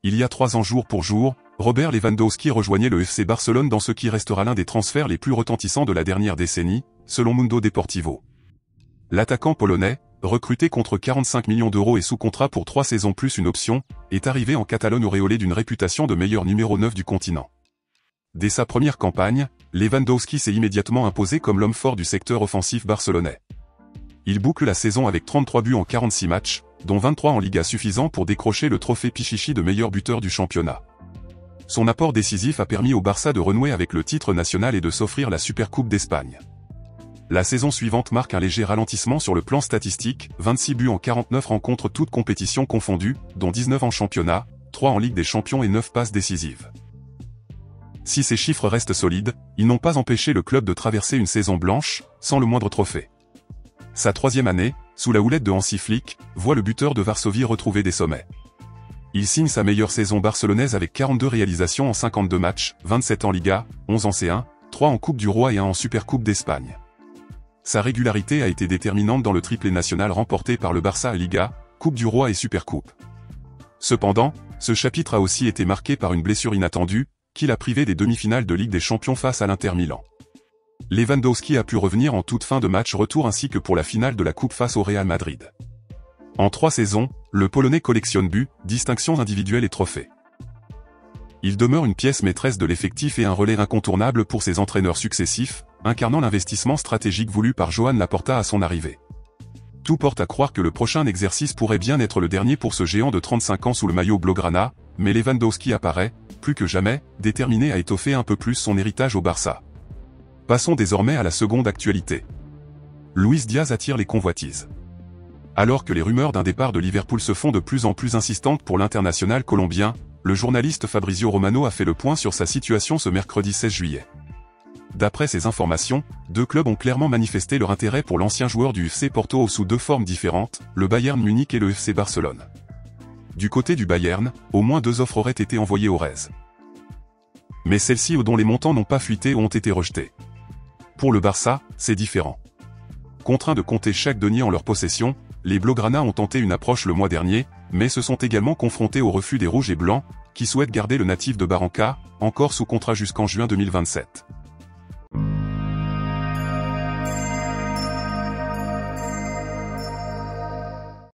Il y a 3 ans jour pour jour, Robert Lewandowski rejoignait le FC Barcelone dans ce qui restera l'un des transferts les plus retentissants de la dernière décennie, selon Mundo Deportivo. L'attaquant polonais, recruté contre 45 millions d'euros et sous contrat pour 3 saisons plus une option, est arrivé en Catalogne auréolé d'une réputation de meilleur numéro 9 du continent. Dès sa première campagne, Lewandowski s'est immédiatement imposé comme l'homme fort du secteur offensif barcelonais. Il boucle la saison avec 33 buts en 46 matchs, dont 23 en Liga, suffisant pour décrocher le trophée Pichichi de meilleur buteur du championnat. Son apport décisif a permis au Barça de renouer avec le titre national et de s'offrir la Supercoupe d'Espagne. La saison suivante marque un léger ralentissement sur le plan statistique, 26 buts en 49 rencontres toutes compétitions confondues, dont 19 en championnat, 3 en Ligue des Champions et 9 passes décisives. Si ces chiffres restent solides, ils n'ont pas empêché le club de traverser une saison blanche, sans le moindre trophée. Sa 3e année, sous la houlette de Hansi Flick, voit le buteur de Varsovie retrouver des sommets. Il signe sa meilleure saison barcelonaise avec 42 réalisations en 52 matchs, 27 en Liga, 11 en C1, 3 en Coupe du Roi et 1 en Supercoupe d'Espagne. Sa régularité a été déterminante dans le triplé national remporté par le Barça à Liga, Coupe du Roi et Supercoupe. Cependant, ce chapitre a aussi été marqué par une blessure inattendue, qui l'a privé des demi-finales de Ligue des Champions face à l'Inter Milan. Lewandowski a pu revenir en toute fin de match retour ainsi que pour la finale de la Coupe face au Real Madrid. En 3 saisons, le Polonais collectionne buts, distinctions individuelles et trophées. Il demeure une pièce maîtresse de l'effectif et un relais incontournable pour ses entraîneurs successifs, incarnant l'investissement stratégique voulu par Joan Laporta à son arrivée. Tout porte à croire que le prochain exercice pourrait bien être le dernier pour ce géant de 35 ans sous le maillot blaugrana, mais Lewandowski apparaît, plus que jamais, déterminé à étoffer un peu plus son héritage au Barça. Passons désormais à la seconde actualité. Luis Diaz attire les convoitises. Alors que les rumeurs d'un départ de Liverpool se font de plus en plus insistantes pour l'international colombien, le journaliste Fabrizio Romano a fait le point sur sa situation ce mercredi 16 juillet. D'après ces informations, 2 clubs ont clairement manifesté leur intérêt pour l'ancien joueur du FC Porto sous 2 formes différentes, le Bayern Munich et le FC Barcelone. Du côté du Bayern, au moins 2 offres auraient été envoyées au Rez. Mais celles-ci dont les montants n'ont pas fuité ou ont été rejetés. Pour le Barça, c'est différent. Contraints de compter chaque denier en leur possession, les Blaugrana ont tenté une approche le mois dernier, mais se sont également confrontés au refus des Rouges et Blancs, qui souhaitent garder le natif de Barranca, encore sous contrat jusqu'en juin 2027.